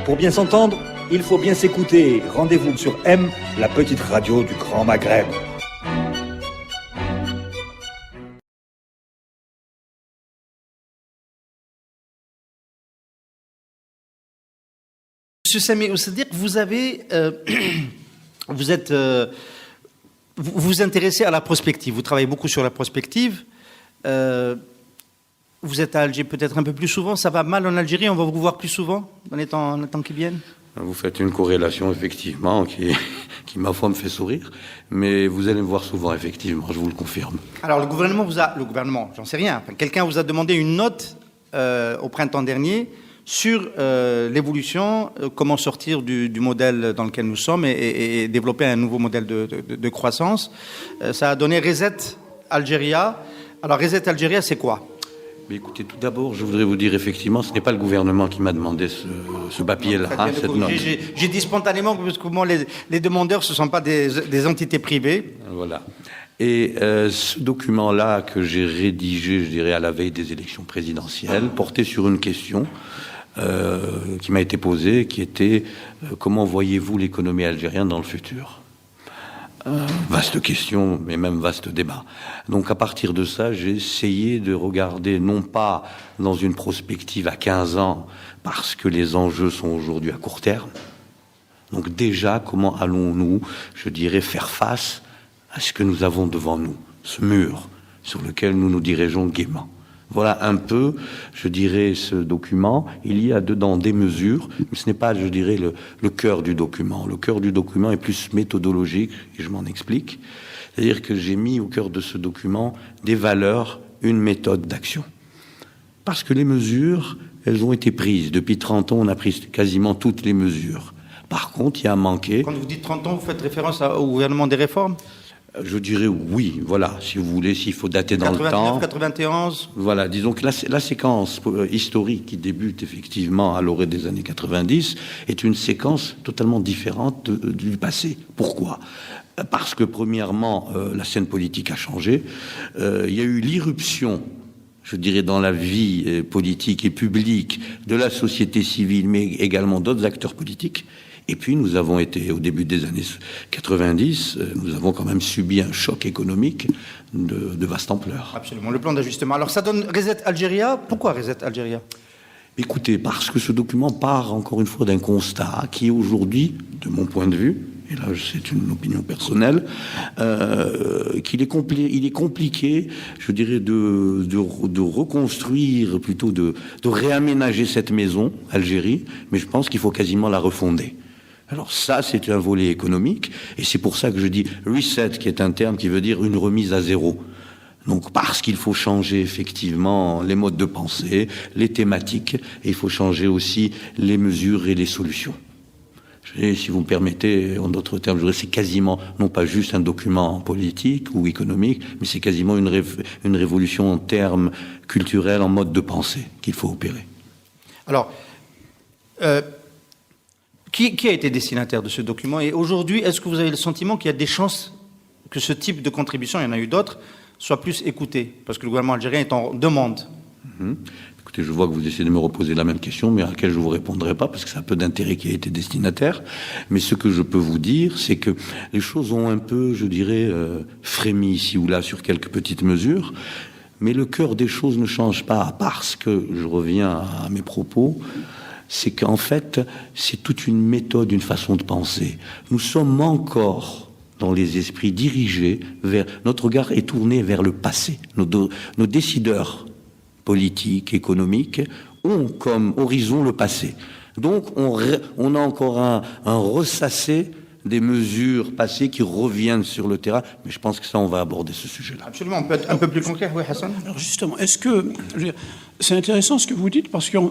Pour bien s'entendre, il faut bien s'écouter. Rendez-vous sur M, la petite radio du Grand Maghreb. Monsieur Sami Oussadir, vous vous intéressez à la prospective, vous travaillez beaucoup sur la prospective. Vous êtes à Alger peut-être un peu plus souvent, ça va mal en Algérie, on va vous voir plus souvent dans les temps qui viennent? Vous faites une corrélation effectivement qui ma foi me fait sourire, mais vous allez me voir souvent effectivement, je vous le confirme. Alors le gouvernement, j'en sais rien, quelqu'un vous a demandé une note au printemps dernier sur l'évolution, comment sortir du modèle dans lequel nous sommes et développer un nouveau modèle de croissance. Ça a donné Reset Algeria. Alors Reset Algeria, c'est quoi? Mais écoutez, tout d'abord, je voudrais vous dire effectivement, ce n'est pas le gouvernement qui m'a demandé ce papier-là, cette note. J'ai dit spontanément parce que moi, les demandeurs, ce ne sont pas des entités privées. Voilà. Et ce document-là que j'ai rédigé, je dirais, à la veille des élections présidentielles, portait sur une question qui m'a été posée, qui était comment voyez-vous l'économie algérienne dans le futur? Vaste question, mais même vaste débat. Donc à partir de ça, j'ai essayé de regarder, non pas dans une prospective à 15 ans, parce que les enjeux sont aujourd'hui à court terme. Donc déjà, comment allons-nous, je dirais, faire face à ce que nous avons devant nous, ce mur sur lequel nous nous dirigeons gaiement. Voilà un peu, je dirais, ce document. Il y a dedans des mesures, mais ce n'est pas, je dirais, le cœur du document. Le cœur du document est plus méthodologique, et je m'en explique. C'est-à-dire que j'ai mis au cœur de ce document des valeurs, une méthode d'action. Parce que les mesures, elles ont été prises. Depuis 30 ans, on a pris quasiment toutes les mesures. Par contre, il y a un manqué. Quand vous dites 30 ans, vous faites référence au gouvernement des réformes? Je dirais oui, voilà, si vous voulez, s'il faut dater dans 89, le temps. 91. Voilà, disons que la séquence historique qui débute effectivement à l'orée des années 90 est une séquence totalement différente du passé. Pourquoi? Parce que premièrement, la scène politique a changé. Il y a eu l'irruption, je dirais, dans la vie politique et publique de la société civile, mais également d'autres acteurs politiques. Et puis, nous avons été, au début des années 90, nous avons quand même subi un choc économique de vaste ampleur. Absolument, le plan d'ajustement. Alors, ça donne Reset Algeria. Pourquoi Reset Algeria? Écoutez, parce que ce document part, encore une fois, d'un constat qui est aujourd'hui, de mon point de vue, et là c'est une opinion personnelle, qu'il est compliqué, je dirais, de reconstruire, plutôt de réaménager cette maison, Algérie, mais je pense qu'il faut quasiment la refonder. Alors ça, c'est un volet économique, et c'est pour ça que je dis reset, qui est un terme qui veut dire une remise à zéro. Donc parce qu'il faut changer effectivement les modes de pensée, les thématiques, et il faut changer aussi les mesures et les solutions. Et si vous me permettez, en d'autres termes, je dirais c'est quasiment, non pas juste un document politique ou économique, mais c'est quasiment une révolution en termes culturels, en mode de pensée qu'il faut opérer. Alors, qui a été destinataire de ce document? Et aujourd'hui, est-ce que vous avez le sentiment qu'il y a des chances que ce type de contribution, il y en a eu d'autres, soit plus écouté? Parce que le gouvernement algérien est en demande. Écoutez, je vois que vous essayez de me reposer la même question, mais à laquelle je ne vous répondrai pas, parce que c'est un peu d'intérêt qui a été destinataire. Mais ce que je peux vous dire, c'est que les choses ont un peu, je dirais, frémi ici ou là sur quelques petites mesures. Mais le cœur des choses ne change pas, parce que, je reviens à mes propos, c'est qu'en fait, c'est toute une méthode, une façon de penser. Nous sommes encore dans les esprits dirigés vers... Notre regard est tourné vers le passé. Nos décideurs politiques, économiques, ont comme horizon le passé. Donc, on a encore un ressassé des mesures passées qui reviennent sur le terrain. Mais je pense que ça, on va aborder ce sujet-là. Absolument, on peut être un peu plus concret. Oui, Hassan? Alors justement, est-ce que... C'est intéressant ce que vous dites, parce qu'il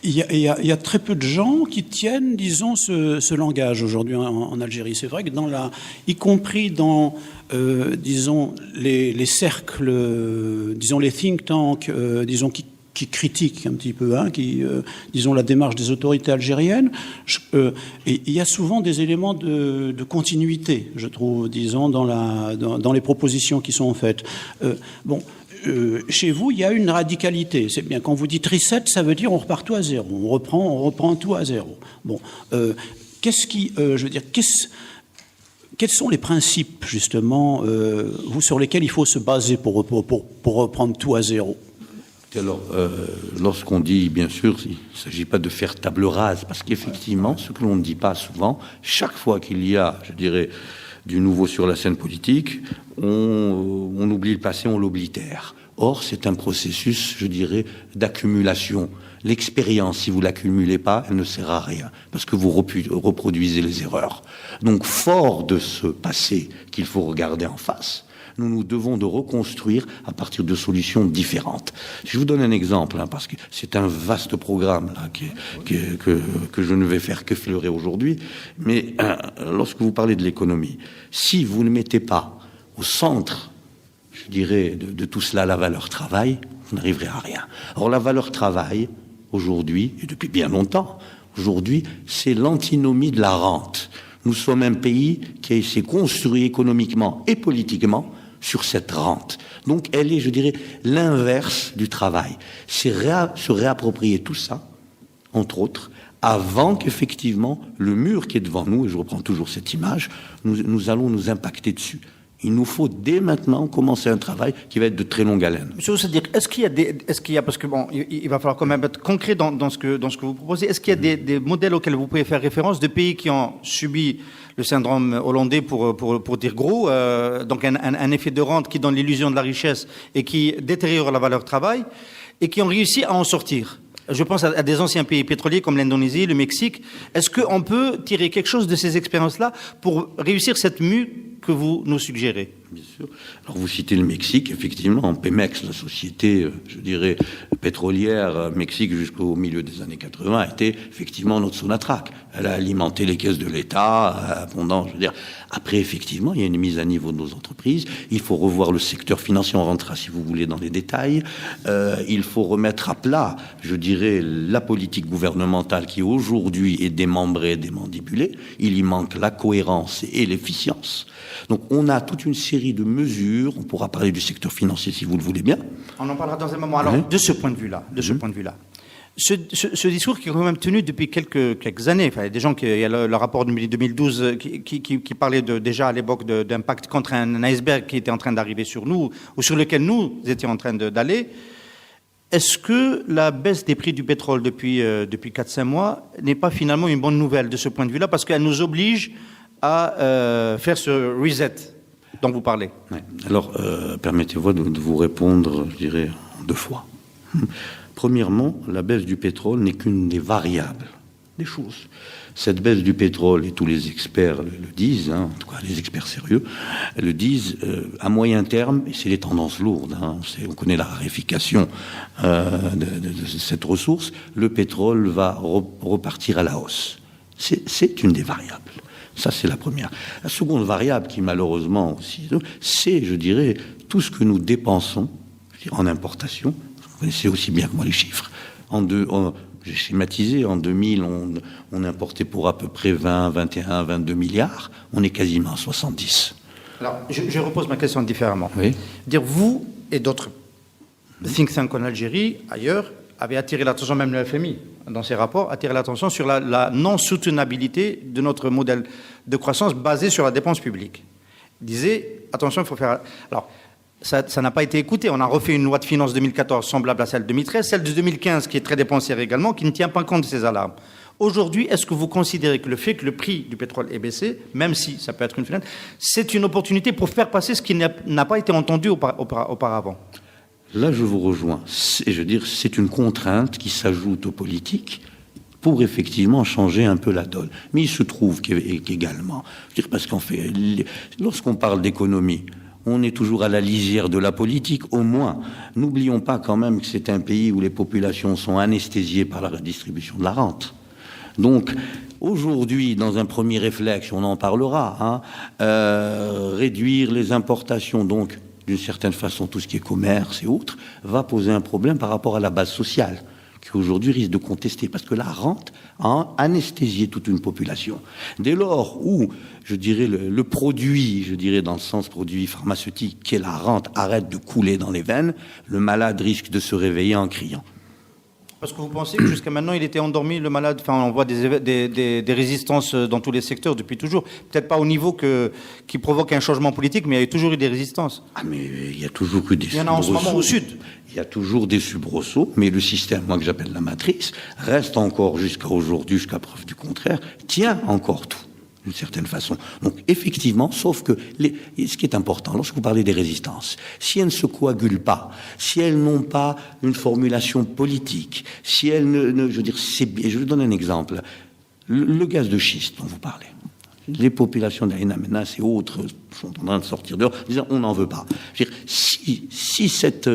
y a très peu de gens qui tiennent, disons, ce langage aujourd'hui en Algérie. C'est vrai que y compris dans, disons, les cercles, disons, les think tanks, disons, qui critiquent un petit peu, disons, la démarche des autorités algériennes, et il y a souvent des éléments de continuité, je trouve, disons, dans les propositions qui sont faites. Bon, chez vous, il y a une radicalité. C'est bien, quand vous dites reset, ça veut dire on repart tout à zéro. On reprend tout à zéro. Bon, quels sont les principes, justement, sur lesquels il faut se baser pour reprendre tout à zéro? Alors, lorsqu'on dit, bien sûr, il ne s'agit pas de faire table rase, parce qu'effectivement, ce que l'on ne dit pas souvent, chaque fois qu'il y a, je dirais, du nouveau sur la scène politique, on oublie le passé, on l'oblitère. Or, c'est un processus, je dirais, d'accumulation. L'expérience, si vous l'accumulez pas, elle ne sert à rien, parce que vous reproduisez les erreurs. Donc, fort de ce passé qu'il faut regarder en face, nous devons de reconstruire à partir de solutions différentes. Je vous donne un exemple, parce que c'est un vaste programme là, que je ne vais faire qu'effleurer aujourd'hui, mais lorsque vous parlez de l'économie, si vous ne mettez pas au centre, je dirais, de tout cela la valeur travail, vous n'arriverez à rien. Or, la valeur travail, aujourd'hui, et depuis bien longtemps, aujourd'hui, c'est l'antinomie de la rente. Nous sommes un pays qui s'est construit économiquement et politiquement sur cette rente. Donc, elle est, je dirais, l'inverse du travail. C'est se réapproprier tout ça, entre autres, avant qu'effectivement, le mur qui est devant nous, et je reprends toujours cette image, nous allons nous impacter dessus. Il nous faut dès maintenant commencer un travail qui va être de très longue haleine. Monsieur Oussadir, est-ce qu'il y a, parce que bon, il va falloir quand même être concret dans ce que vous proposez, est-ce qu'il y a des modèles auxquels vous pouvez faire référence de pays qui ont subi le syndrome hollandais pour dire gros, donc un effet de rente qui donne l'illusion de la richesse et qui détériore la valeur travail, et qui ont réussi à en sortir? Je pense à des anciens pays pétroliers comme l'Indonésie, le Mexique. Est-ce qu'on peut tirer quelque chose de ces expériences-là pour réussir cette mue que vous nous suggérez? Bien sûr. Alors vous citez le Mexique, effectivement, Pemex, la société, je dirais, pétrolière Mexique jusqu'au milieu des années 80, a été effectivement notre Sonatrach. Elle a alimenté les caisses de l'État pendant, je veux dire. Après, effectivement, il y a une mise à niveau de nos entreprises. Il faut revoir le secteur financier. On rentrera, si vous voulez, dans les détails. Il faut remettre à plat, je dirais, la politique gouvernementale qui aujourd'hui est démembrée, démandibulée. Il y manque la cohérence et l'efficience. Donc, on a toute une série de mesures. On pourra parler du secteur financier, si vous le voulez bien. On en parlera dans un moment. Alors, de ce point de vue-là, ce discours qui est quand même tenu depuis quelques années. Enfin, il y a des gens il y a le rapport de 2012 qui parlait déjà à l'époque d'impact contre un iceberg qui était en train d'arriver sur nous, ou sur lequel nous étions en train d'aller. Est-ce que la baisse des prix du pétrole depuis 4-5 mois n'est pas finalement une bonne nouvelle de ce point de vue-là, parce qu'elle nous oblige à faire ce reset dont vous parlez? Ouais. Alors, permettez-moi de vous répondre, je dirais, en 2 fois. Premièrement, la baisse du pétrole n'est qu'une des variables des choses. Cette baisse du pétrole, et tous les experts le disent, en tout cas les experts sérieux, le disent, à moyen terme, et c'est les tendances lourdes, on connaît la raréfaction de cette ressource, le pétrole va repartir à la hausse. C'est une des variables. Ça, c'est la première. La seconde variable qui, malheureusement, aussi, c'est, je dirais, tout ce que nous dépensons en importation. Vous connaissez aussi bien que moi les chiffres. J'ai schématisé, en 2000, on importait pour à peu près 20, 21, 22 milliards. On est quasiment à 70. Alors, je repose ma question différemment. Oui. Dire, vous et d'autres think tanks en Algérie, ailleurs, avez attiré l'attention, même le FMI, dans ses rapports, attiré l'attention sur la non-soutenabilité de notre modèle de croissance basé sur la dépense publique. Il disait, attention, il faut faire... Alors, ça n'a pas été écouté. On a refait une loi de finances 2014 semblable à celle de 2013, celle de 2015 qui est très dépensière également, qui ne tient pas compte de ces alarmes. Aujourd'hui, est-ce que vous considérez que le fait que le prix du pétrole ait baissé, même si ça peut être une fenêtre, c'est une opportunité pour faire passer ce qui n'a pas été entendu auparavant? Là, je vous rejoins. Je veux dire, c'est une contrainte qui s'ajoute aux politiques pour effectivement changer un peu la donne. Mais il se trouve qu'également, je veux dire, parce lorsqu'on parle d'économie, on est toujours à la lisière de la politique, au moins. N'oublions pas quand même que c'est un pays où les populations sont anesthésiées par la redistribution de la rente. Donc, aujourd'hui, dans un premier réflexe, on en parlera, réduire les importations, donc, d'une certaine façon, tout ce qui est commerce et autres, va poser un problème par rapport à la base sociale. qui aujourd'hui risquent de contester, parce que la rente a anesthésié toute une population. Dès lors où, je dirais, le produit, je dirais dans le sens produit pharmaceutique, qui est la rente, arrête de couler dans les veines, le malade risque de se réveiller en criant. Parce que vous pensez que jusqu'à maintenant, il était endormi, le malade. Enfin, on voit des résistances dans tous les secteurs depuis toujours. Peut-être pas au niveau qui provoque un changement politique, mais il y a toujours eu des résistances. Ah, mais il y a toujours eu des soubresauts. Il y en a en ce moment au sud. Il y a toujours des soubresauts, mais le système, moi que j'appelle la matrice, reste encore jusqu'à aujourd'hui, jusqu'à preuve du contraire, tient encore tout, d'une certaine façon. Donc, effectivement, sauf que ce qui est important, lorsque vous parlez des résistances, si elles ne se coagulent pas, si elles n'ont pas une formulation politique, si elles je veux dire, je vous donne un exemple. Le gaz de schiste dont vous parlez. Les populations d'Aïn Amenas et autres sont en train de sortir dehors, disant on n'en veut pas. Je veux dire, si cette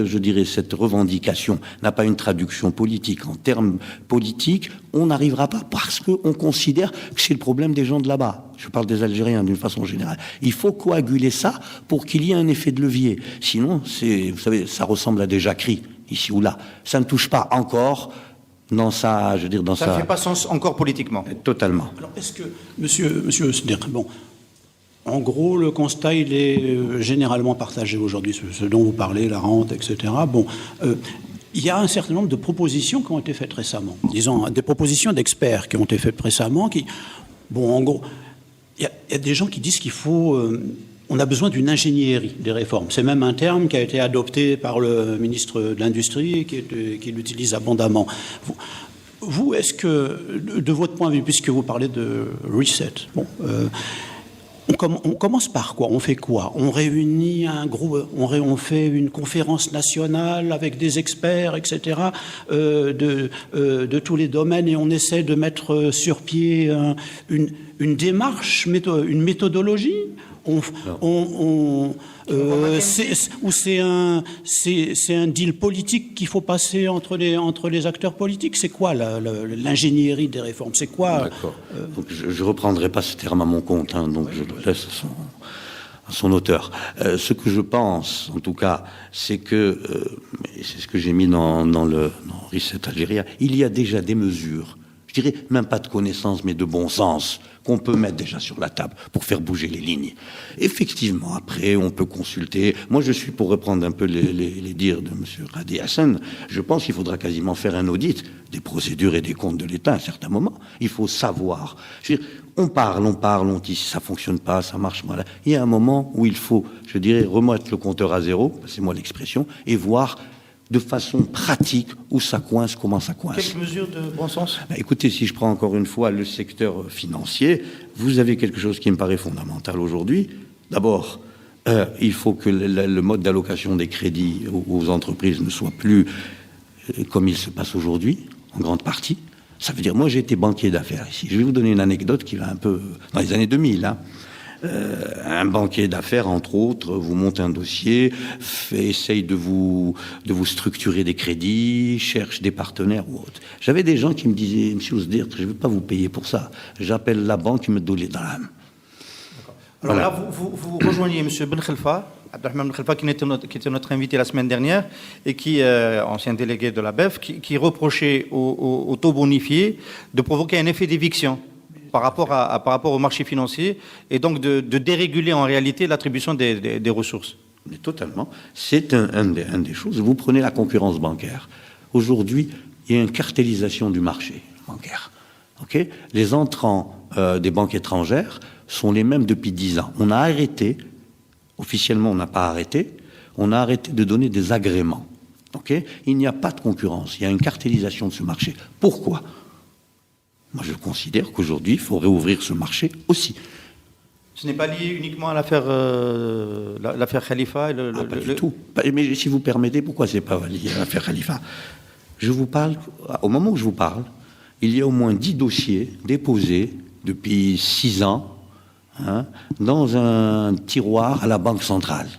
revendication n'a pas une traduction politique en termes politiques, on n'arrivera pas parce qu'on considère que c'est le problème des gens de là-bas. Je parle des Algériens d'une façon générale. Il faut coaguler ça pour qu'il y ait un effet de levier. Sinon, vous savez, ça ressemble à des jacqueries, ici ou là. Ça ne touche pas encore dans ça, je veux dire, dans ça. Ça ne fait pas sens encore politiquement. Totalement. Alors, est-ce que, monsieur Sder, bon, en gros, le constat, il est généralement partagé aujourd'hui, ce dont vous parlez, la rente, etc. Bon, il y a un certain nombre de propositions qui ont été faites récemment. Disons, des propositions d'experts qui ont été faites récemment, bon, en gros, il y a des gens qui disent qu'il faut... on a besoin d'une ingénierie des réformes. C'est même un terme qui a été adopté par le ministre de l'Industrie et qui l'utilise abondamment. Vous, est-ce que, de votre point de vue, puisque vous parlez de reset, bon, on commence par quoi? On fait quoi? On réunit un groupe, on fait une conférence nationale avec des experts, etc., de tous les domaines, et on essaie de mettre sur pied une démarche, une méthodologie? C'est un deal politique qu'il faut passer entre les acteurs politiques. C'est quoi l'ingénierie des réformes? C'est quoi? D'accord. Donc, je ne reprendrai pas ce terme à mon compte, hein, donc je le laisse à son auteur. Ce que je pense, en tout cas, c'est que, et c'est ce que j'ai mis dans Reset Algérie, il y a déjà des mesures, je dirais même pas de connaissance, mais de bon sens, qu'on peut mettre déjà sur la table pour faire bouger les lignes. Effectivement, après, on peut consulter. Moi, je suis pour reprendre un peu les dires de M. Radi Hassan. Je pense qu'il faudra quasiment faire un audit des procédures et des comptes de l'État à un certain moment. Il faut savoir. Je veux dire, on parle, on dit si ça fonctionne pas, ça marche mal. Il y a un moment où il faut, je dirais, remettre le compteur à zéro, c'est moi l'expression, et voir de façon pratique où ça coince, comment ça coince. Quelques mesures de bon sens? Écoutez, si je prends encore une fois le secteur financier, vous avez quelque chose qui me paraît fondamental aujourd'hui. D'abord, il faut que le mode d'allocation des crédits aux entreprises ne soit plus comme il se passe aujourd'hui, en grande partie. Ça veut dire, moi j'ai été banquier d'affaires ici. Je vais vous donner une anecdote qui va un peu... Dans les années 2000, hein. Un banquier d'affaires, entre autres, vous monte un dossier, essaye de vous structurer des crédits, cherche des partenaires ou autre. J'avais des gens qui me disaient, monsieur Ousdir, je ne vais pas vous payer pour ça. J'appelle la banque, ils me donnent les dirhams. Alors voilà. Là, vous rejoignez M. Ben Khelfa, Abdelrahman Ben Khelfa, qui était notre invité la semaine dernière, et qui, ancien délégué de la BEF, qui reprochait au taux bonifié de provoquer un effet d'éviction par rapport au marché financier, et donc de déréguler en réalité l'attribution des ressources. Mais totalement. C'est un des choses. Vous prenez la concurrence bancaire. Aujourd'hui, il y a une cartélisation du marché bancaire. Okay, les entrants des banques étrangères sont les mêmes depuis 10 ans. On a arrêté, officiellement on n'a pas arrêté, on a arrêté de donner des agréments. Okay, il n'y a pas de concurrence, il y a une cartélisation de ce marché. Pourquoi ? Moi, je considère qu'aujourd'hui, il faut réouvrir ce marché aussi. Ce n'est pas lié uniquement à l'affaire Khalifa pas du tout. Mais si vous permettez, pourquoi ce n'est pas lié à l'affaire Khalifa ? Je vous parle, au moment où je vous parle, il y a au moins 10 dossiers déposés depuis 6 ans dans un tiroir à la Banque centrale.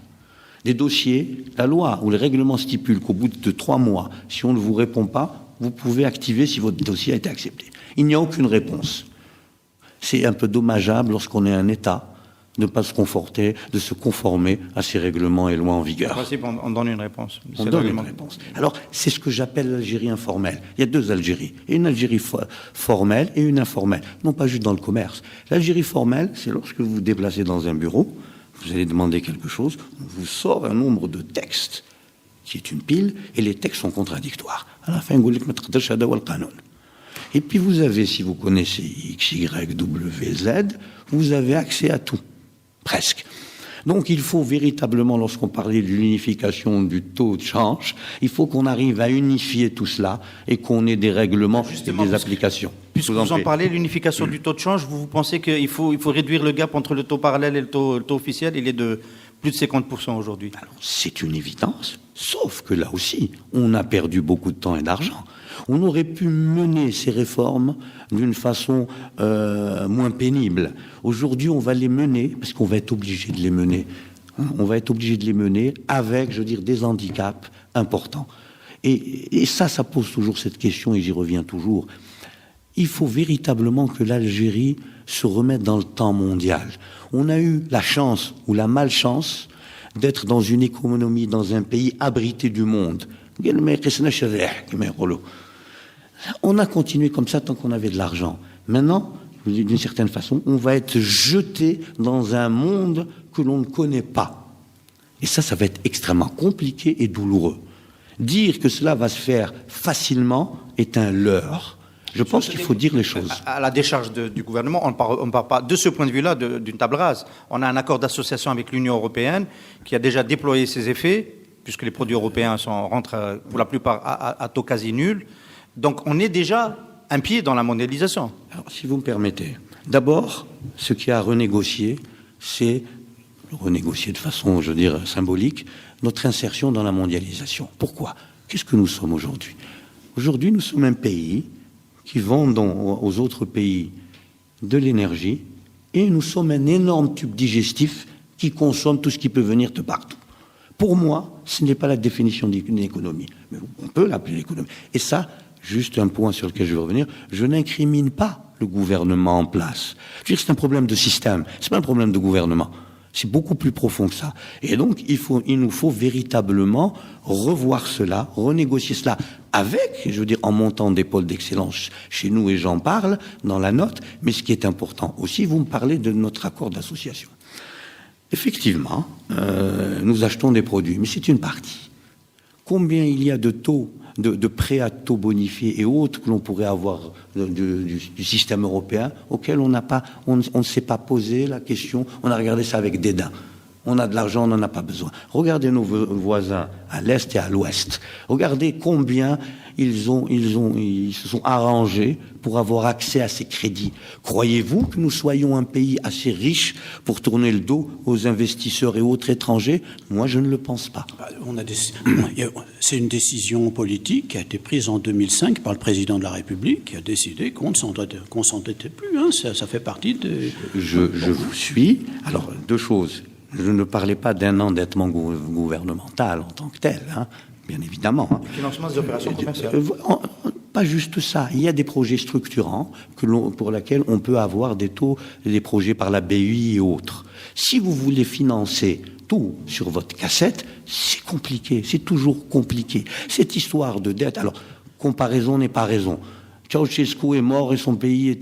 Des dossiers, la loi ou le règlement stipule qu'au bout de 3 mois, si on ne vous répond pas, vous pouvez activer si votre dossier a été accepté. Il n'y a aucune réponse. C'est un peu dommageable lorsqu'on est un État de se conformer à ces règlements et lois en vigueur. En principe, on donne une réponse. On donne une réponse. Alors, c'est ce que j'appelle l'Algérie informelle. Il y a deux Algéries. Il y a une Algérie formelle et une informelle. Non pas juste dans le commerce. L'Algérie formelle, c'est lorsque vous vous déplacez dans un bureau, vous allez demander quelque chose, on vous sort un nombre de textes qui est une pile, et les textes sont contradictoires. À la fin, et puis vous avez, si vous connaissez X, Y, W, Z, vous avez accès à tout. Presque. Donc il faut véritablement, lorsqu'on parlait de l'unification du taux de change, il faut qu'on arrive à unifier tout cela et qu'on ait des règlements et des applications. Puisque vous en parlez, l'unification du taux de change, vous pensez qu'il faut réduire le gap entre le taux parallèle et le taux officiel? Il est de plus de 50% aujourd'hui. Alors c'est une évidence, sauf que là aussi, on a perdu beaucoup de temps et d'argent. On aurait pu mener ces réformes d'une façon moins pénible. Aujourd'hui, on va les mener, parce qu'on va être obligé de les mener. On va être obligé de les mener avec, je veux dire, des handicaps importants. Et ça pose toujours cette question, et j'y reviens toujours. Il faut véritablement que l'Algérie se remette dans le temps mondial. On a eu la chance ou la malchance d'être dans une économie, dans un pays abrité du monde. On a continué comme ça tant qu'on avait de l'argent. Maintenant, d'une certaine façon, on va être jeté dans un monde que l'on ne connaît pas. Et ça va être extrêmement compliqué et douloureux. Dire que cela va se faire facilement est un leurre. Je pense qu'il faut dire les choses. À la décharge du gouvernement, on ne parle pas de ce point de vue-là d'une table rase. On a un accord d'association avec l'Union européenne qui a déjà déployé ses effets, puisque les produits européens rentrent pour la plupart à taux quasi nul. Donc on est déjà un pied dans la mondialisation. Alors, si vous me permettez, d'abord, ce qu'il y a à renégocier, c'est renégocier de façon, je veux dire, symbolique, notre insertion dans la mondialisation. Pourquoi? Qu'est-ce que nous sommes aujourd'hui? Aujourd'hui, nous sommes un pays qui vend aux autres pays de l'énergie, et nous sommes un énorme tube digestif qui consomme tout ce qui peut venir de partout. Pour moi, ce n'est pas la définition d'une économie, mais on peut l'appeler l'économie. Et ça, juste un point sur lequel je veux revenir, je n'incrimine pas le gouvernement en place. Je veux dire, c'est un problème de système, c'est pas un problème de gouvernement. C'est beaucoup plus profond que ça. Et donc, il nous faut véritablement revoir cela, renégocier cela avec, je veux dire, en montant des pôles d'excellence chez nous, et j'en parle dans la note, mais ce qui est important aussi, vous me parlez de notre accord d'association. Effectivement, nous achetons des produits, mais c'est une partie. Combien il y a de taux, de prêts à taux bonifiés et autres que l'on pourrait avoir du système européen, auquel on ne s'est pas posé la question, on a regardé ça avec dédain. On a de l'argent, on n'en a pas besoin. Regardez nos voisins à l'Est et à l'Ouest. Regardez combien ils se sont arrangés pour avoir accès à ces crédits. Croyez-vous que nous soyons un pays assez riche pour tourner le dos aux investisseurs et autres étrangers? Moi, je ne le pense pas. C'est une décision politique qui a été prise en 2005 par le président de la République, qui a décidé qu'on ne s'endettait plus. Hein. Ça fait partie de... Je vous suis. Alors, deux choses. Je ne parlais pas d'un endettement gouvernemental en tant que tel, hein, bien évidemment. Le financement des opérations commerciales. Pas juste ça. Il y a des projets structurants pour lesquels on peut avoir des taux, des projets par la BUI et autres. Si vous voulez financer tout sur votre cassette, c'est compliqué. C'est toujours compliqué. Cette histoire de dette, alors, comparaison n'est pas raison. Ceausescu est mort et son pays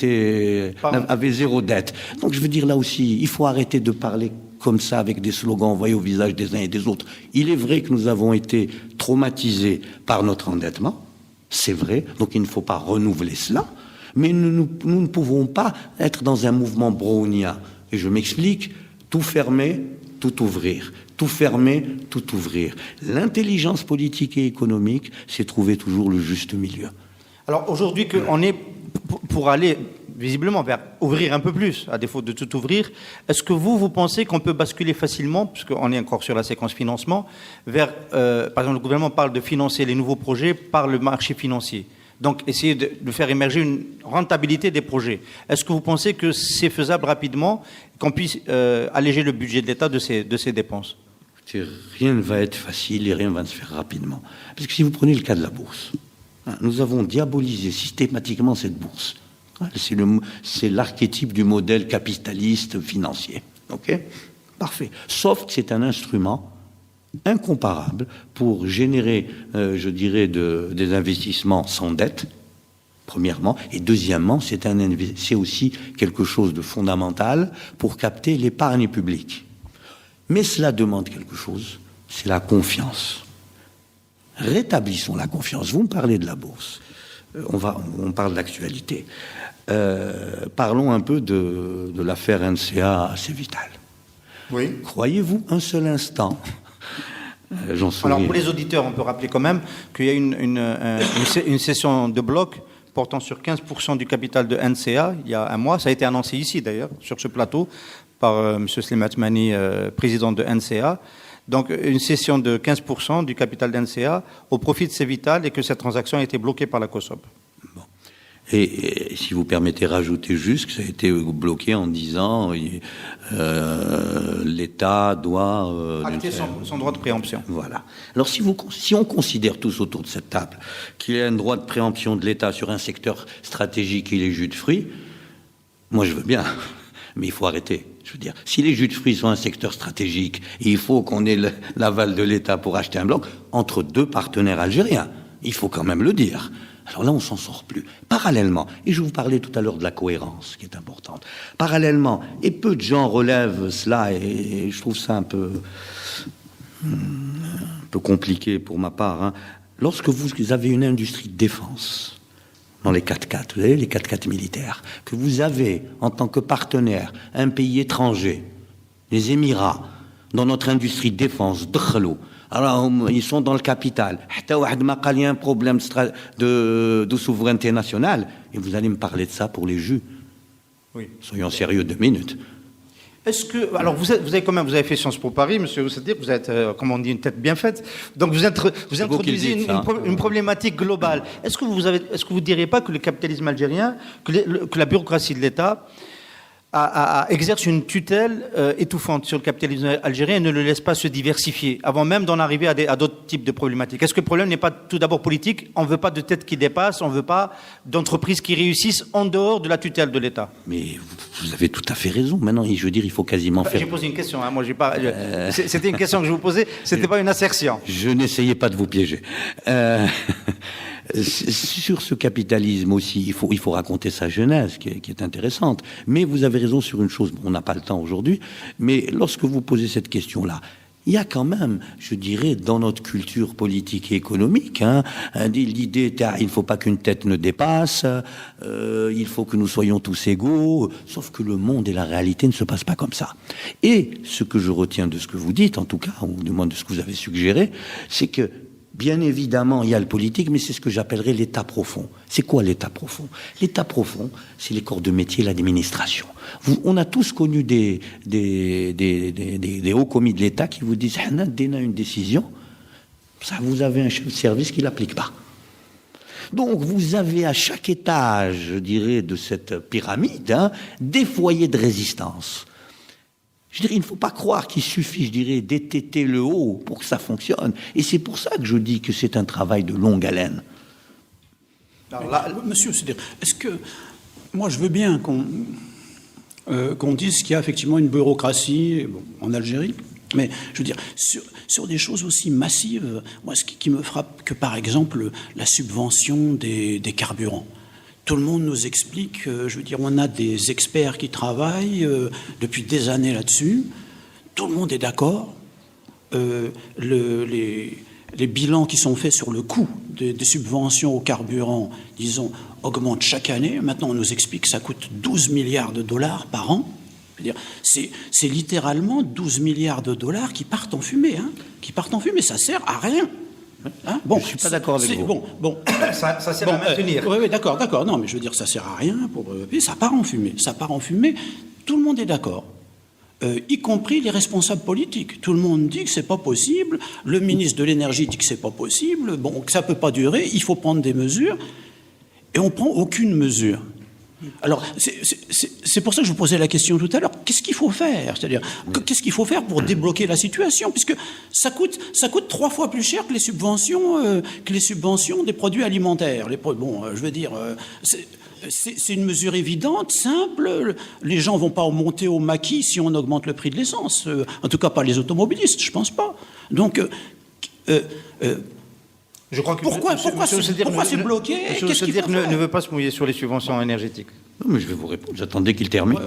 avait zéro dette. Donc je veux dire là aussi, il faut arrêter de parler comme ça avec des slogans envoyés au visage des uns et des autres. Il est vrai que nous avons été traumatisés par notre endettement, c'est vrai, donc il ne faut pas renouveler cela, mais nous ne pouvons pas être dans un mouvement brownien. Et je m'explique, tout fermer, tout ouvrir. Tout fermer, tout ouvrir. L'intelligence politique et économique, c'est trouver toujours le juste milieu. Alors aujourd'hui qu'on est pour aller visiblement vers ouvrir un peu plus, à défaut de tout ouvrir, est-ce que vous pensez qu'on peut basculer facilement, puisqu'on est encore sur la séquence financement, vers, par exemple, le gouvernement parle de financer les nouveaux projets par le marché financier. Donc essayer de faire émerger une rentabilité des projets. Est-ce que vous pensez que c'est faisable rapidement, qu'on puisse alléger le budget de l'État de ces dépenses? Rien ne va être facile et rien ne va se faire rapidement. Parce que si vous prenez le cas de la bourse, nous avons diabolisé systématiquement cette bourse. C'est l'archétype du modèle capitaliste financier. OK? Parfait. Sauf que c'est un instrument incomparable pour générer, je dirais, des investissements sans dette, premièrement, et deuxièmement, c'est aussi quelque chose de fondamental pour capter l'épargne publique. Mais cela demande quelque chose, c'est la confiance. Rétablissons la confiance. Vous me parlez de la bourse, on parle d'actualité. Parlons un peu de l'affaire NCA Cévital. Oui. Croyez-vous un seul instant? J'en souviens. Alors pour les auditeurs, on peut rappeler quand même qu'il y a une session de bloc portant sur 15% du capital de NCA il y a un mois. Ça a été annoncé ici d'ailleurs, sur ce plateau, par M. Slimat Mani, président de NCA. Donc une cession de 15% du capital d'NCA au profit de Cévital et que cette transaction a été bloquée par la COSOB. Bon. Et si vous permettez, rajouter juste que ça a été bloqué en disant l'État doit acter son droit de préemption. Voilà. Alors si on considère tous autour de cette table qu'il y a un droit de préemption de l'État sur un secteur stratégique qui est les jus de fruits, moi je veux bien, mais il faut arrêter. Je veux dire, si les jus de fruits sont un secteur stratégique et il faut qu'on ait l'aval de l'État pour acheter un bloc entre deux partenaires algériens, il faut quand même le dire. Alors là, on s'en sort plus. Parallèlement, et je vous parlais tout à l'heure de la cohérence, qui est importante. Parallèlement, et peu de gens relèvent cela, et je trouve ça un peu compliqué pour ma part. Hein. Lorsque vous avez une industrie de défense dans les 4x4, vous avez les 4x4 militaires, que vous avez en tant que partenaire un pays étranger, les Émirats, dans notre industrie de défense, alors, ils sont dans le capital. Il y a un problème de souveraineté nationale. Et vous allez me parler de ça pour les jus. Oui. Soyons sérieux 2 minutes. Est-ce que, alors vous avez fait Sciences Po Paris, monsieur, c'est-à-dire que vous êtes, comme on dit, une tête bien faite. Donc vous introduisez une problématique globale. Est-ce que vous diriez pas que le capitalisme algérien, que la bureaucratie de l'État exerce une tutelle étouffante sur le capitalisme algérien et ne le laisse pas se diversifier, avant même d'en arriver à d'autres types de problématiques? Est-ce que le problème n'est pas tout d'abord politique? On ne veut pas de têtes qui dépassent, on ne veut pas d'entreprises qui réussissent en dehors de la tutelle de l'État? Mais vous avez tout à fait raison. Maintenant, je veux dire, il faut quasiment faire... J'ai posé une question, hein. Moi, j'ai pas... C'était une question que je vous posais, c'était pas une assertion. Je n'essayais pas de vous piéger. Sur ce capitalisme aussi, il faut raconter sa genèse, qui est intéressante. Mais vous avez raison sur une chose, on n'a pas le temps aujourd'hui, mais lorsque vous posez cette question-là, il y a quand même, je dirais, dans notre culture politique et économique, l'idée, il ne faut pas qu'une tête ne dépasse, il faut que nous soyons tous égaux, sauf que le monde et la réalité ne se passent pas comme ça. Et ce que je retiens de ce que vous dites, en tout cas, ou du moins de ce que vous avez suggéré, c'est que bien évidemment, il y a le politique, mais c'est ce que j'appellerais l'état profond. C'est quoi l'état profond? L'état profond, c'est les corps de métier, l'administration. On a tous connu des hauts commis de l'État qui vous disent « dès une décision, ça, vous avez un chef de service qui ne l'applique pas ». Donc, vous avez à chaque étage, je dirais, de cette pyramide, des foyers de résistance. Je dirais, il ne faut pas croire qu'il suffit, je dirais, d'étêter le haut pour que ça fonctionne. Et c'est pour ça que je dis que c'est un travail de longue haleine. Alors là, monsieur, c'est-à-dire, est-ce que... Moi, je veux bien qu'on dise qu'il y a effectivement une bureaucratie en Algérie, mais je veux dire, sur des choses aussi massives, moi, ce qui me frappe, que par exemple, la subvention des carburants. Tout le monde nous explique, je veux dire, on a des experts qui travaillent depuis des années là-dessus. Tout le monde est d'accord. Les bilans qui sont faits sur le coût des subventions au carburant, disons, augmentent chaque année. Maintenant, on nous explique que ça coûte 12 milliards de dollars par an. Je veux dire, c'est littéralement 12 milliards de dollars qui partent en fumée. Qui partent en fumée, ça sert à rien. Bon, je ne suis pas d'accord avec vous. Bon, ça sert à maintenir. Oui, d'accord. Non, mais je veux dire, ça sert à rien. Ça part en fumée. Tout le monde est d'accord. Y compris les responsables politiques. Tout le monde dit que c'est pas possible. Le ministre de l'énergie dit que c'est pas possible. Bon, que ça peut pas durer. Il faut prendre des mesures. Et on prend aucune mesure. Alors, c'est pour ça que je vous posais la question tout à l'heure. Qu'est-ce qu'il faut faire? C'est-à-dire, qu'est-ce qu'il faut faire pour débloquer la situation? Puisque ça coûte 3 fois plus cher que les subventions des produits alimentaires. Je veux dire, c'est une mesure évidente, simple. Les gens vont pas monter au maquis si on augmente le prix de l'essence. En tout cas, pas les automobilistes, je pense pas. Donc, je crois que pourquoi c'est bloqué? Qu'est-ce qu'il faut faire? Ne veut pas se mouiller sur les subventions énergétiques. Non, mais je vais vous répondre. J'attendais qu'il termine.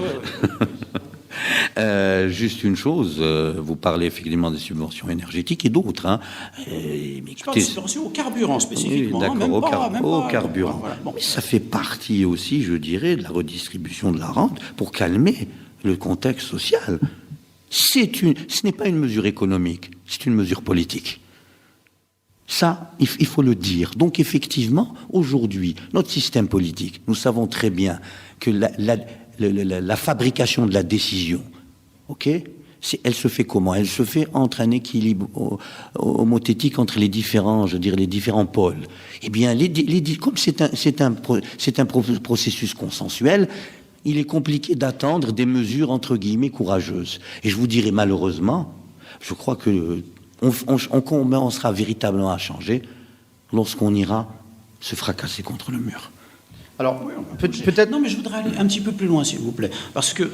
Juste une chose, vous parlez effectivement des subventions énergétiques et d'autres. Je parle de subventions au carburant spécifiquement. Oui, d'accord, au carburant. Voilà. Bon. Mais ça fait partie aussi, je dirais, de la redistribution de la rente pour calmer le contexte social. Ce n'est pas une mesure économique, c'est une mesure politique. Ça, il faut le dire. Donc effectivement, aujourd'hui, notre système politique, nous savons très bien que la fabrication de la décision, elle se fait comment? Elle se fait entre un équilibre homothétique entre les différents pôles. Eh bien, comme c'est un processus consensuel, il est compliqué d'attendre des mesures entre guillemets courageuses. Et je vous dirais malheureusement, je crois que on commencera véritablement à changer lorsqu'on ira se fracasser contre le mur. Alors, peut-être... Non, mais je voudrais aller un petit peu plus loin, s'il vous plaît. Parce que,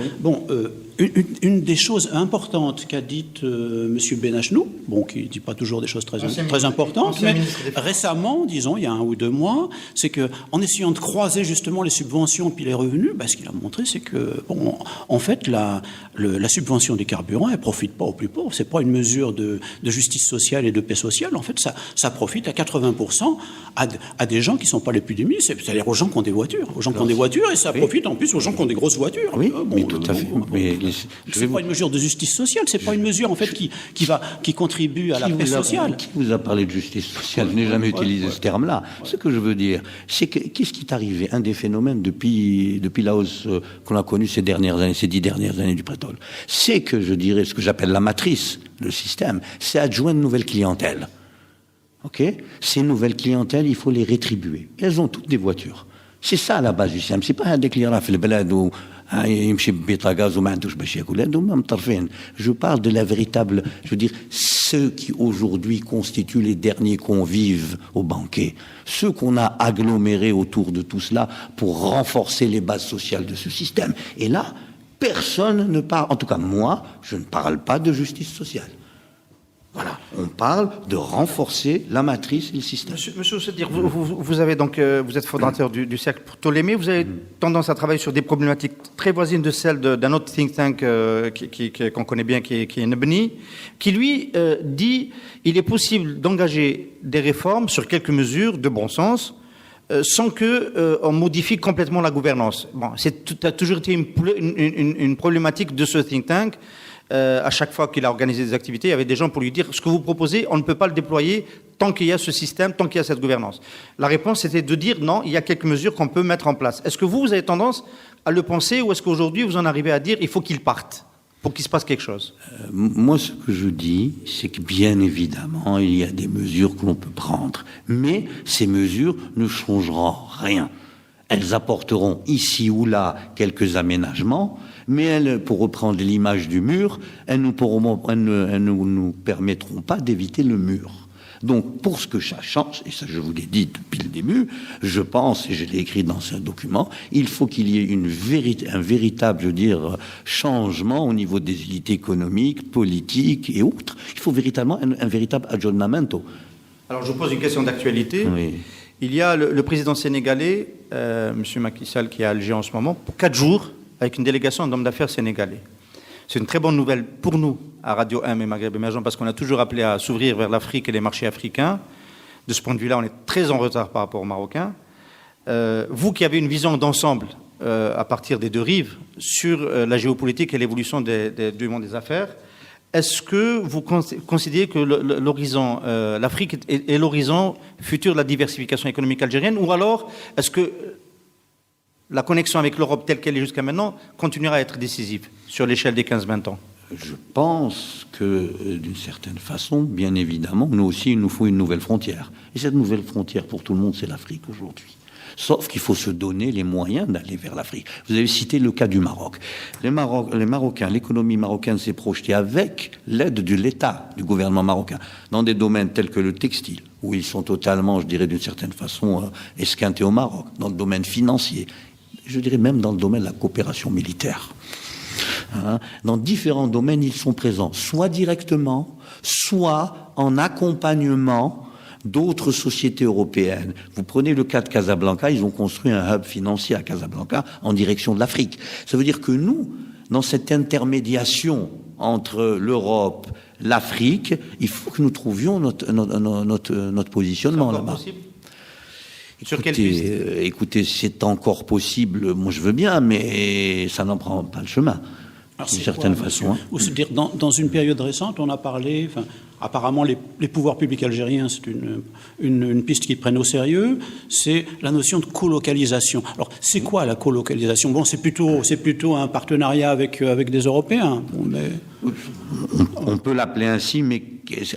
une des choses importantes qu'a dites M. Benachnou, qui ne dit pas toujours des choses très importantes, mais récemment, disons, il y a 1 ou 2 mois, c'est qu'en essayant de croiser justement les subventions puis les revenus, ce qu'il a montré, c'est que, en fait, la subvention des carburants, elle ne profite pas aux plus pauvres. Ce n'est pas une mesure de justice sociale et de paix sociale. En fait, ça profite à 80% à des gens qui ne sont pas les plus démunis, c'est-à-dire aux gens qui ont des voitures, et ça profite en plus aux gens qui ont des grosses voitures. Oui, tout à fait. C'est pas une mesure de justice sociale, c'est pas une mesure en fait qui contribue à la paix sociale. Qui vous a parlé de justice sociale? Je n'ai jamais utilisé ce terme-là. Ce que je veux dire, c'est que qu'est-ce qui est arrivé? Un des phénomènes depuis la hausse qu'on a connue ces 10 dernières années du pétrole, c'est que je dirais ce que j'appelle la matrice, le système, c'est adjoindre une nouvelle clientèle. Ces nouvelles clientèles, il faut les rétribuer. Elles ont toutes des voitures. C'est ça à la base du système. C'est pas un déclarant في البلاد où يمشي ببيطة غاز وما عندوش باش ياكل. هذوما مطرفين. Je parle de la véritable, je veux dire, ceux qui aujourd'hui constituent les derniers convives au banquet, ceux qu'on a agglomérés autour de tout cela pour renforcer les bases sociales de ce système. Et là, personne ne parle, en tout cas moi, je ne parle pas de justice sociale. Voilà, on parle de renforcer la matrice et le système. Monsieur Oussedir, vous êtes fondateur du cercle Ptolémée, vous avez tendance à travailler sur des problématiques très voisines de celles d'un autre think tank qu'on connaît bien, qui est Nebni, qui lui dit il est possible d'engager des réformes sur quelques mesures de bon sens sans qu'on modifie complètement la gouvernance. Ça a toujours été une problématique de ce think tank. À chaque fois qu'il a organisé des activités, il y avait des gens pour lui dire ce que vous proposez, on ne peut pas le déployer tant qu'il y a ce système, tant qu'il y a cette gouvernance. La réponse c'était de dire non, il y a quelques mesures qu'on peut mettre en place. Est-ce que vous avez tendance à le penser ou est-ce qu'aujourd'hui vous en arrivez à dire il faut qu'il parte pour qu'il se passe quelque chose? Moi, ce que je dis, c'est que bien évidemment, il y a des mesures que l'on peut prendre, mais ces mesures ne changeront rien. Elles apporteront ici ou là quelques aménagements, mais elles, pour reprendre l'image du mur, elles ne nous permettront pas d'éviter le mur. Donc, pour ce que ça change, et ça je vous l'ai dit depuis le début, je pense, et je l'ai écrit dans ce document, il faut qu'il y ait un véritable, changement au niveau des élites économiques, politiques et autres. Il faut véritablement un véritable aggiornamento. Alors, je vous pose une question d'actualité. Oui. Il y a le président sénégalais, M. Macky Sall, qui est à Alger en ce moment, pour 4 jours, avec une délégation d'hommes d'affaires sénégalais. C'est une très bonne nouvelle pour nous, à Radio M et Maghreb Émergent, parce qu'on a toujours appelé à s'ouvrir vers l'Afrique et les marchés africains. De ce point de vue-là, on est très en retard par rapport aux Marocains. Vous qui avez une vision d'ensemble, à partir des 2 rives, sur la géopolitique et l'évolution du monde des affaires, est-ce que vous considérez que l'horizon, l'Afrique est l'horizon futur de la diversification économique algérienne, ou alors est-ce que la connexion avec l'Europe telle qu'elle est jusqu'à maintenant continuera à être décisive sur l'échelle des 15-20 ans? Je pense que, d'une certaine façon, bien évidemment, nous aussi, il nous faut une nouvelle frontière. Et cette nouvelle frontière, pour tout le monde, c'est l'Afrique aujourd'hui. Sauf qu'il faut se donner les moyens d'aller vers l'Afrique. Vous avez cité le cas du Maroc. Les Marocains, l'économie marocaine s'est projetée avec l'aide de l'État, du gouvernement marocain, dans des domaines tels que le textile, où ils sont totalement, je dirais d'une certaine façon, esquintés au Maroc, dans le domaine financier, je dirais même dans le domaine de la coopération militaire. Dans différents domaines, ils sont présents, soit directement, soit en accompagnement d'autres sociétés européennes. Vous prenez le cas de Casablanca, ils ont construit un hub financier à Casablanca en direction de l'Afrique. Ça veut dire que nous, dans cette intermédiation entre l'Europe, l'Afrique, il faut que nous trouvions notre positionnement là-bas. Sur quelle piste ? Écoutez, c'est encore possible, moi je veux bien, mais ça n'en prend pas le chemin. D'une certaine façon. Ou se dire, dans une période récente, on a parlé, apparemment les pouvoirs publics algériens, c'est une piste qu'ils prennent au sérieux, c'est la notion de colocalisation. Alors, c'est quoi la colocalisation ? Bon, c'est plutôt un partenariat avec des Européens. Bon, mais... On peut l'appeler ainsi, mais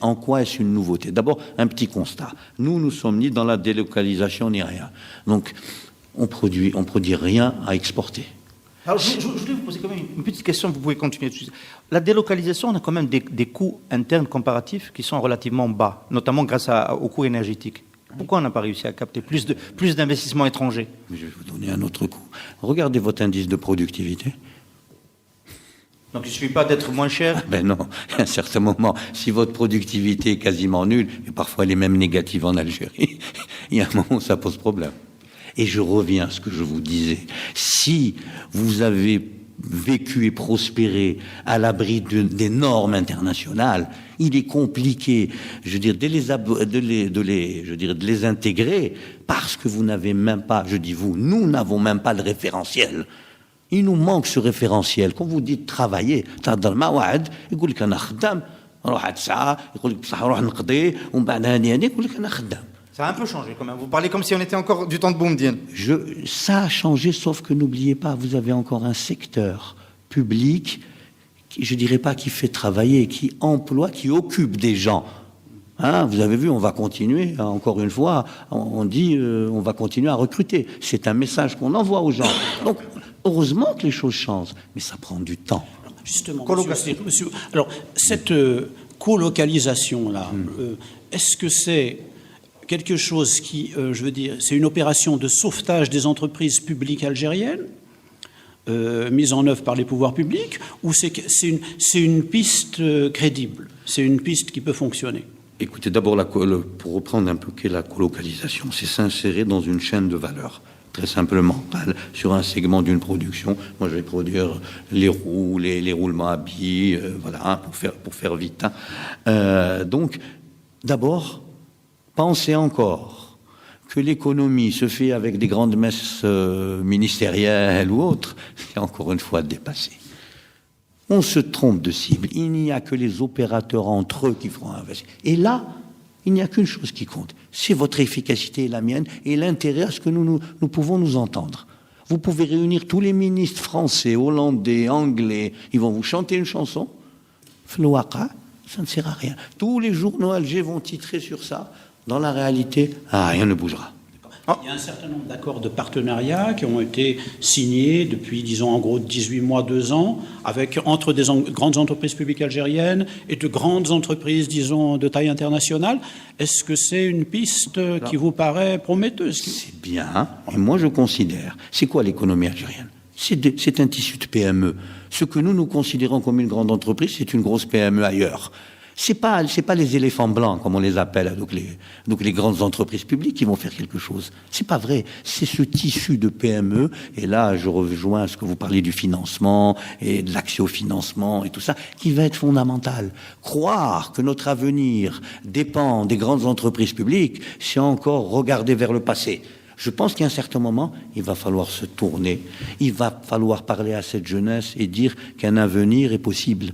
en quoi est-ce une nouveauté ? D'abord, un petit constat. Nous sommes ni dans la délocalisation ni rien. Donc, on produit rien à exporter. Alors, je voulais vous poser quand même une petite question, vous pouvez continuer dessus. La délocalisation, on a quand même des coûts internes comparatifs qui sont relativement bas, notamment grâce aux coûts énergétiques. Pourquoi on n'a pas réussi à capter plus d'investissements étrangers ? Je vais vous donner un autre coup. Regardez votre indice de productivité. Donc il ne suffit pas d'être moins cher ? Ben non, à un certain moment, si votre productivité est quasiment nulle, et parfois elle est même négative en Algérie, il y a un moment où ça pose problème. Et je reviens à ce que je vous disais. Si vous avez vécu et prospéré à l'abri des normes internationales, il est compliqué, je veux dire, de les intégrer parce que vous n'avez même pas, je dis vous, nous n'avons même pas de référentiel. Il nous manque ce référentiel. Quand vous dites travailler, dans le mawad, il dit que ça a un peu changé quand même. Vous parlez comme si on était encore du temps de Boumediene. Ça a changé, sauf que n'oubliez pas, vous avez encore un secteur public, je ne dirais pas qui fait travailler, qui emploie, qui occupe des gens. Vous avez vu, on va continuer, encore une fois, on dit on va continuer à recruter. C'est un message qu'on envoie aux gens. Donc, heureusement que les choses changent, mais ça prend du temps. Justement, monsieur, alors, cette colocalisation-là, est-ce que c'est quelque chose qui, je veux dire, c'est une opération de sauvetage des entreprises publiques algériennes mise en œuvre par les pouvoirs publics, ou c'est une piste crédible, c'est une piste qui peut fonctionner? Écoutez, d'abord, pour reprendre un peu qu'est la colocalisation, c'est s'insérer dans une chaîne de valeur, très simplement, sur un segment d'une production. Moi, je vais produire les roues, les roulements à billes, voilà, pour faire vite. Donc, d'abord, pensez encore que l'économie se fait avec des grandes messes ministérielles ou autres, c'est encore une fois dépassé. On se trompe de cible. Il n'y a que les opérateurs entre eux qui feront investir. Et là, il n'y a qu'une chose qui compte. C'est votre efficacité et la mienne et l'intérêt à ce que nous pouvons nous entendre. Vous pouvez réunir tous les ministres français, hollandais, anglais. Ils vont vous chanter une chanson. Flouaqa, ça ne sert à rien. Tous les journaux algériens vont titrer sur ça. Dans la réalité, rien ne bougera. Il y a un certain nombre d'accords de partenariat qui ont été signés depuis, disons, en gros 18 mois, 2 ans, entre des grandes entreprises publiques algériennes et de grandes entreprises, disons, de taille internationale. Est-ce que c'est une piste qui vous paraît prometteuse? C'est bien, et moi je considère, c'est quoi l'économie algérienne? C'est un tissu de PME. Ce que nous considérons comme une grande entreprise, c'est une grosse PME ailleurs. C'est pas les éléphants blancs, comme on les appelle, donc les grandes entreprises publiques qui vont faire quelque chose. C'est pas vrai. C'est ce tissu de PME, et là, je rejoins à ce que vous parliez du financement, et de l'accès au financement, et tout ça, qui va être fondamental. Croire que notre avenir dépend des grandes entreprises publiques, c'est encore regarder vers le passé. Je pense qu'à un certain moment, il va falloir se tourner. Il va falloir parler à cette jeunesse et dire qu'un avenir est possible.